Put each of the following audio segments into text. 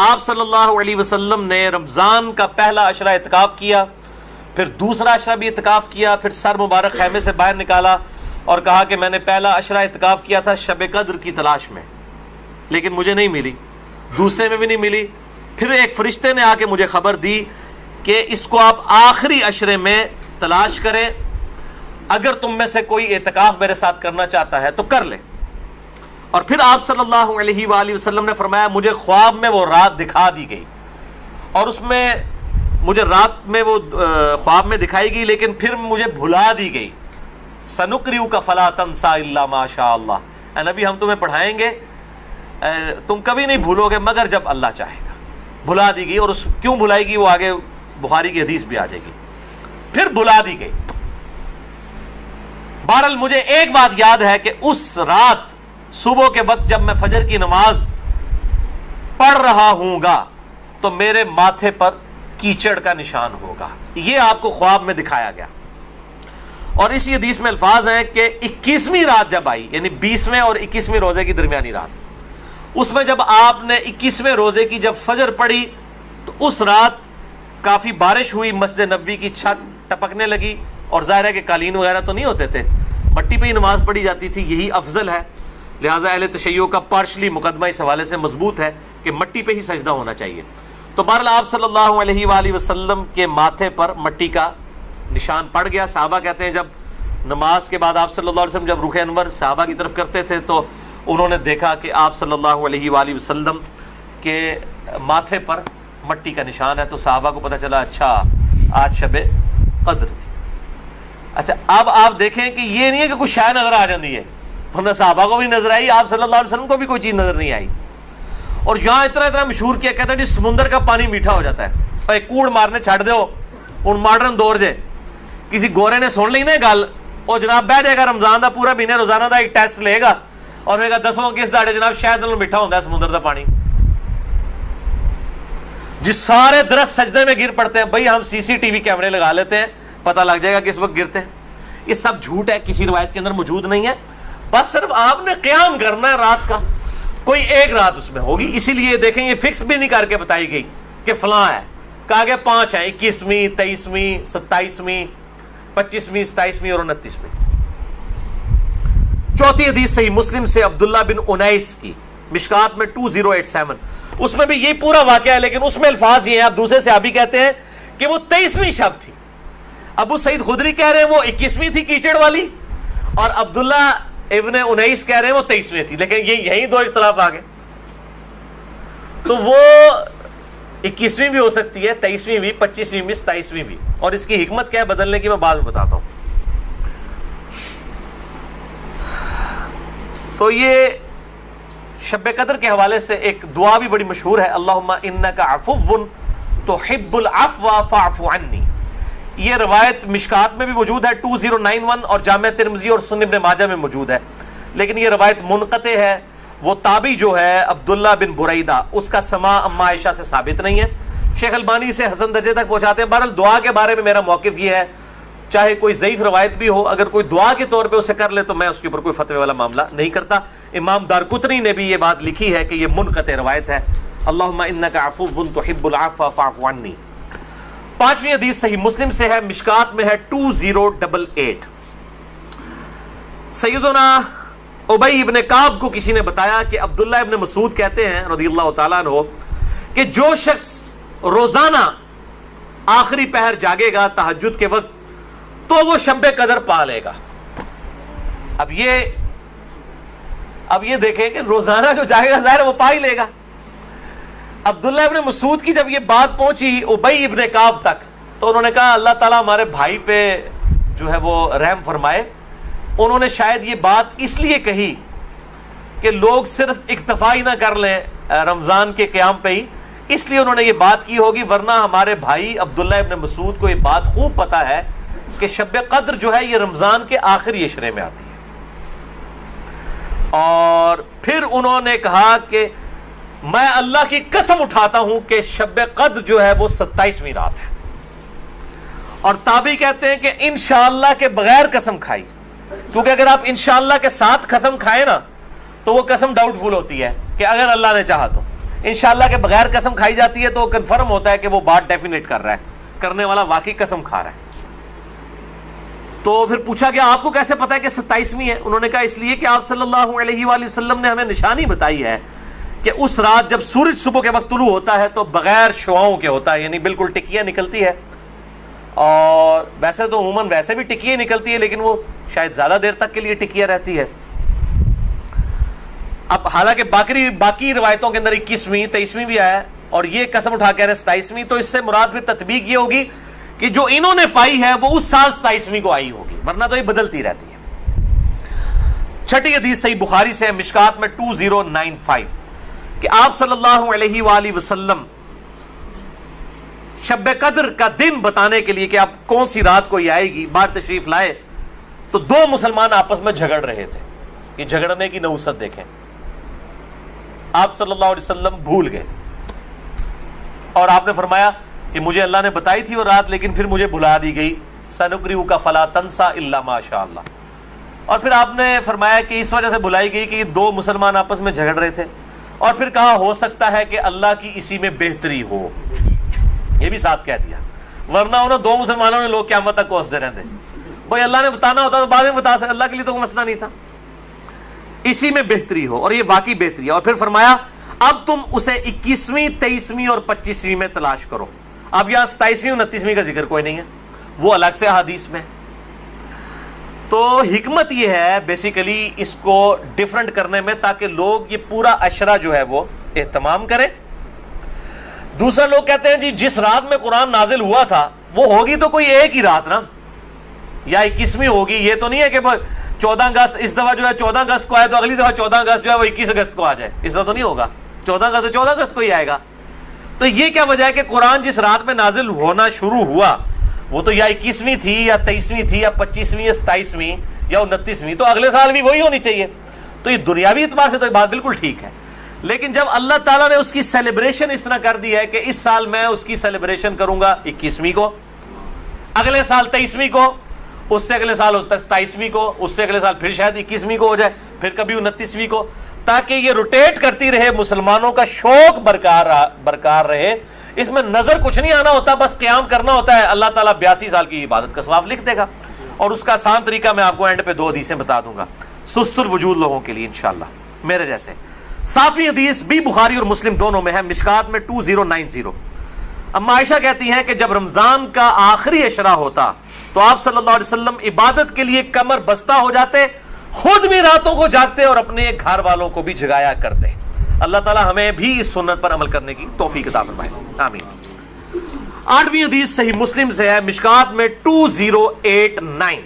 آپ صلی اللہ علیہ وسلم نے رمضان کا پہلا عشرہ اعتکاف کیا، پھر دوسرا عشرہ بھی اعتکاف کیا، پھر سر مبارک خیمے سے باہر نکالا اور کہا کہ میں نے پہلا عشرہ اعتکاف کیا تھا شب قدر کی تلاش میں، لیکن مجھے نہیں ملی، دوسرے میں بھی نہیں ملی۔ پھر ایک فرشتے نے آ کے مجھے خبر دی کہ اس کو آپ آخری عشرے میں تلاش کریں، اگر تم میں سے کوئی اعتکاف میرے ساتھ کرنا چاہتا ہے تو کر لے۔ اور پھر آپ صلی اللہ علیہ وآلہ وسلم نے فرمایا مجھے خواب میں وہ رات دکھا دی گئی، اور اس میں مجھے رات میں وہ خواب میں دکھائی گئی، لیکن پھر مجھے بھلا دی گئی۔ سنقرئک فلا تنسى الا ما شاء اللہ، اے نبی ہم تمہیں پڑھائیں گے، تم کبھی نہیں بھولو گے مگر جب اللہ چاہے گا۔ بھلا دی گئی، اور اس کیوں بھلائی گئی وہ آگے بخاری کی حدیث بھی آ جائے گی۔ پھر بھلا دی گئی۔ بہرحال مجھے ایک بات یاد ہے کہ اس رات صبح کے وقت جب میں فجر کی نماز پڑھ رہا ہوں گا تو میرے ماتھے پر کیچڑ کا نشان ہوگا، یہ آپ کو خواب میں دکھایا گیا۔ اور اسی حدیث میں الفاظ ہیں کہ 21ویں رات جب آئی، یعنی 20ویں اور 21ویں روزے کی درمیانی رات، اس میں جب آپ نے 21ویں روزے کی جب فجر پڑھی تو اس رات کافی بارش ہوئی، مسجد نبوی کی چھت ٹپکنے لگی، اور ظاہر ہے کہ قالین وغیرہ تو نہیں ہوتے تھے، مٹی پہ ہی نماز پڑھی جاتی تھی، یہی افضل ہے۔ لہٰذا اہل تشیع کا پارشلی مقدمہ اس حوالے سے مضبوط ہے کہ مٹی پہ ہی سجدہ ہونا چاہیے۔ تو بہرحال آپ صلی اللہ علیہ وآلہ وسلم کے ماتھے پر مٹی کا نشان پڑ گیا۔ صحابہ کہتے ہیں جب نماز کے بعد آپ صلی اللہ علیہ وسلم جب رخ انور صحابہ کی طرف کرتے تھے تو انہوں نے دیکھا کہ آپ صلی اللہ علیہ وآلہ وسلم کے ماتھے پر مٹی کا نشان ہے، تو صحابہ کو پتہ چلا اچھا آج شب قدر تھی۔ اچھا اب آپ دیکھیں کہ یہ نہیں ہے کہ کوئی شے نظر آ جاتی ہے، ورنہ صحابہ کو بھی نظر آئی، آپ صلی اللہ علیہ وسلم کو بھی کوئی چیز نظر نہیں آئی۔ اور یہاں اتنا مشہور کیا کہتا ہے جی سمندر کا پانی میٹھا ہو جاتا ہے، اور ایک کوڑ مارنے چھڑ دو ہوں ماڈرن دور جے کسی گورے نے سن لی نا گل، وہ جناب بہ جائے گا رمضان دا پورا مہینے روزانہ دا ایک ٹیسٹ لے گا اور کہے گا 10واں کس داڑے جناب شاید نال میٹھا ہوتا ہے سمندر دا پانی۔ جس سارے درخت سجدے میں گر پڑتے ہیں، بھائی ہم سی سی ٹی وی کیمرے لگا لیتے ہیں، پتہ لگ جائے گا کس وقت گرتے ہیں۔ یہ سب جھوٹ ہے، کسی روایت کے اندر موجود نہیں ہے، بس صرف آپ نے قیام کرنا ہے رات کا، کوئی ایک رات اس میں ہوگی۔ اسی لیے دیکھیں یہ فکس بھی نہیں کر کے بتائی گئی کہ فلاں ہے، کہا گیا 5 ہیں، 21ویں 23ویں 27ویں 25ویں 27ویں اور 29ویں۔ چوتھی حدیث صحیح مسلم سے عبداللہ بن انیس کی، مشکات میں 2087، اس میں بھی یہی پورا واقعہ ہے، لیکن اس میں الفاظ یہ ہیں، آپ دوسرے صحابی کہتے ہیں کہ وہ 23ویں شب تھی، ابو سعید خدری کہہ رہے ہیں وہ 21ویں تھی کیچڑ والی، اور عبداللہ ابن انیس کہہ رہے ہیں وہ 23ویں تھی، لیکن یہی دو اختلاف آ گئے۔ تو وہ 21ویں بھی ہو سکتی ہے، 23ویں بھی، 25ویں بھی، 27ویں بھی، اور اس کی حکمت کیا ہے بدلنے کی میں بعد میں بتاتا ہوں۔ تو یہ شب قدر کے حوالے سے ایک دعا بھی بڑی مشہور ہے، اللہم انک عفو تحب العفو فاعف عنی۔ یہ روایت مشکات میں بھی موجود ہے 2091، اور جامع ترمذی اور سنن ابن ماجہ میں موجود ہے، لیکن یہ روایت منقطع ہے۔ وہ تابعی جو ہے عبداللہ بن بریدہ، اس کا سماع اما عائشہ سے ثابت نہیں ہے، شیخ البانی اسے حسن درجے تک پہنچاتے ہیں۔ بہرحال دعا کے بارے میں میرا موقف یہ ہے، چاہے کوئی ضعیف روایت بھی ہو، اگر کوئی دعا کے طور پہ اسے کر لے تو میں اس کے اوپر کوئی فتوی والا معاملہ نہیں کرتا۔ امام دارقطنی نے بھی یہ بات لکھی ہے کہ یہ منقطع روایت ہے، اللہم انک عفو تحب العفو فاعف عنی۔ 5ویں حدیث صحیح مسلم سے ہے، مشکات میں ہے 2088۔ سیدنا ابی ابن کعب کو کسی نے بتایا کہ عبداللہ ابن مسعود کہتے ہیں رضی اللہ تعالیٰ عنہ کہ جو شخص روزانہ آخری پہر جاگے گا تہجد کے وقت تو وہ شب قدر پا لے گا۔ اب یہ دیکھیں کہ روزانہ جو جاگے گا ظاہر وہ پا ہی لے گا۔ عبداللہ ابن مسعود کی جب یہ بات پہنچی ابی ابن کعب تک تو انہوں نے کہا اللہ تعالیٰ ہمارے بھائی پہ جو ہے وہ رحم فرمائے۔ انہوں نے شاید یہ بات اس لیے کہی کہ لوگ صرف اکتفا ہی نہ کر لیں رمضان کے قیام پہ ہی، اس لیے انہوں نے یہ بات کی ہوگی، ورنہ ہمارے بھائی عبداللہ ابن مسعود کو یہ بات خوب پتہ ہے کہ شب قدر جو ہے یہ رمضان کے آخری عشرے میں آتی ہے۔ اور پھر انہوں نے کہا کہ میں اللہ کی قسم اٹھاتا ہوں کہ شب قدر جو ہے وہ 27ویں رات ہے، اور تابعی کہتے ہیں کہ انشاءاللہ کے بغیر قسم کھائی، کیونکہ اگر آپ انشاءاللہ کے ساتھ قسم کھائیں نا تو وہ قسم ڈاؤٹ فل ہوتی ہے کہ اگر اللہ نے چاہا تو، انشاءاللہ کہ بغیر قسم کھائی جاتی ہے تو کنفرم ہوتا ہے کہ وہ بات ڈیفینیٹ کر رہا ہے, کرنے والا واقعی قسم کھا رہا ہے. تو پھر پوچھا گیا آپ کو کیسے پتا ہے کہ 27ویں ہے؟ انہوں نے کہا اس لیے کہ آپ صلی اللہ علیہ وآلہ وسلم نے ہمیں نشانی بتائی ہے کہ اس رات جب سورج صبح کے وقت طلوع ہوتا ہے تو بغیر شعاؤں کے ہوتا ہے, یعنی بالکل ٹکیاں نکلتی ہے. اور ویسے تو عموماً ویسے بھی ٹکیاں نکلتی ہے, لیکن وہ شاید زیادہ دیر تک کے لیے ٹکیاں رہتی ہے. اب حالانکہ باقی روایتوں کے اندر 21ویں 23ویں بھی آیا ہے, اور یہ قسم اٹھا کہہ رہے 27ویں, تو اس سے مراد پھر تطبیق یہ ہوگی کہ جو انہوں نے پائی ہے وہ اس سال 27ویں کو آئی ہوگی, ورنہ تو یہ بدلتی رہتی ہے. چھٹی حدیث صحیح بخاری سے ہے, مشکات میں 2095, کہ آپ صلی اللہ علیہ وآلہ وسلم شب قدر کا دن بتانے کے لیے کہ آپ کون سی رات کو یہ آئے گی باہر تشریف لائے, تو دو مسلمان آپس میں جھگڑ رہے تھے. یہ جھگڑنے کی نحوست دیکھیں, آپ صلی اللہ علیہ وسلم بھول گئے اور آپ نے فرمایا کہ مجھے اللہ نے بتائی تھی وہ رات, لیکن پھر مجھے بھلا دی گئی, سنقرئک فلا تنسى الا ما شاء اللہ. اور پھر آپ نے فرمایا کہ اس وجہ سے بھلائی گئی کہ یہ دو مسلمان آپس میں جھگڑ رہے تھے, اور پھر کہا ہو سکتا ہے کہ اللہ کی اسی میں بہتری ہو, یہ بھی ساتھ کہہ دیا, ورنہ انہوں دو مسلمانوں نے لوگ قیامت تک کوستے رہتے. بھائی اللہ نے بتانا ہوتا تو بعد میں بتا سکتے, اللہ کے لیے تو کوئی مسئلہ نہیں تھا, اسی میں بہتری ہو, اور یہ واقعی بہتری ہے. اور پھر فرمایا اب تم اسے 21ویں 23ویں اور 25ویں میں تلاش کرو. اب یہاں 27ویں 29ویں کا ذکر کوئی نہیں ہے, وہ الگ سے حدیث میں. تو حکمت یہ ہے بیسیکلی اس کو ڈیفرنٹ کرنے میں, تاکہ لوگ یہ پورا عشرہ جو ہے وہ اہتمام کریں. دوسرا لوگ کہتے ہیں جی جس رات میں قرآن نازل ہوا تھا وہ ہوگی تو کوئی ایک ہی رات نا, یا 21ویں ہوگی, یہ تو نہیں ہے کہ 14 اگست اس دفعہ جو ہے 14 اگست کو آئے تو اگلی دفعہ 14 اگست جو ہے وہ 21 اگست کو آ جائے, اس طرح تو نہیں ہوگا. 14 اگست 14 اگست کو ہی آئے گا. تو یہ کیا وجہ ہے کہ قرآن جس رات میں نازل ہونا شروع ہوا وہ تو یا 21ویں تھی یا 23ویں تھی یا 25ویں یا 27ویں یا 29ویں, تو اگلے سال بھی وہی ہونی چاہیے. تو یہ دنیاوی اعتبار سے تو یہ بات بالکل ٹھیک ہے, لیکن جب اللہ تعالیٰ نے اس کی سیلیبریشن اس طرح کر دی ہے کہ اس سال میں اس کی سیلیبریشن کروں گا 21ویں کو, اگلے سال 23ویں کو, اس سے اگلے سال 27ویں کو, اس سے اگلے سال پھر شاید 21ویں کو ہو جائے, پھر کبھی 29ویں کو, تاکہ یہ روٹیٹ کرتی رہے, مسلمانوں کا شوق برقرار رہے. اس میں نظر کچھ نہیں آنا ہوتا, بس قیام کرنا ہوتا ہے. اللہ تعالیٰ 82 سال کی عبادت کا ثواب لکھ دے گا, اور اس کا آسان طریقہ میں آپ کو اینڈ پہ 2 حدیثیں بتا دوں گا سست الوجود لوگوں کے لیے انشاءاللہ میرے جیسے. 7ویں حدیث بھی بخاری اور مسلم دونوں میں ہے, مشکات میں 2090. اما عائشہ کہتی ہیں کہ جب رمضان کا آخری عشرہ ہوتا تو آپ صلی اللہ علیہ وسلم عبادت کے لیے کمر بستہ ہو جاتے, خود بھی راتوں کو جاگتے اور اپنے گھر والوں کو بھی جگایا کرتے. اللہ تعالی ہمیں بھی اس سنت پر عمل کرنے کی توفیق عطا فرمائے, آمین. 8ویں حدیث صحیح مسلم سے ہے, مشکات میں 2089.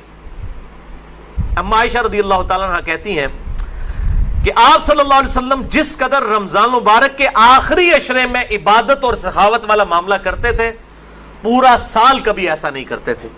اما عائشہ رضی اللہ تعالیٰ عنہ کہتی ہیں کہ آپ صلی اللہ علیہ وسلم جس قدر رمضان مبارک کے آخری عشرے میں عبادت اور سخاوت والا معاملہ کرتے تھے, پورا سال کبھی ایسا نہیں کرتے تھے.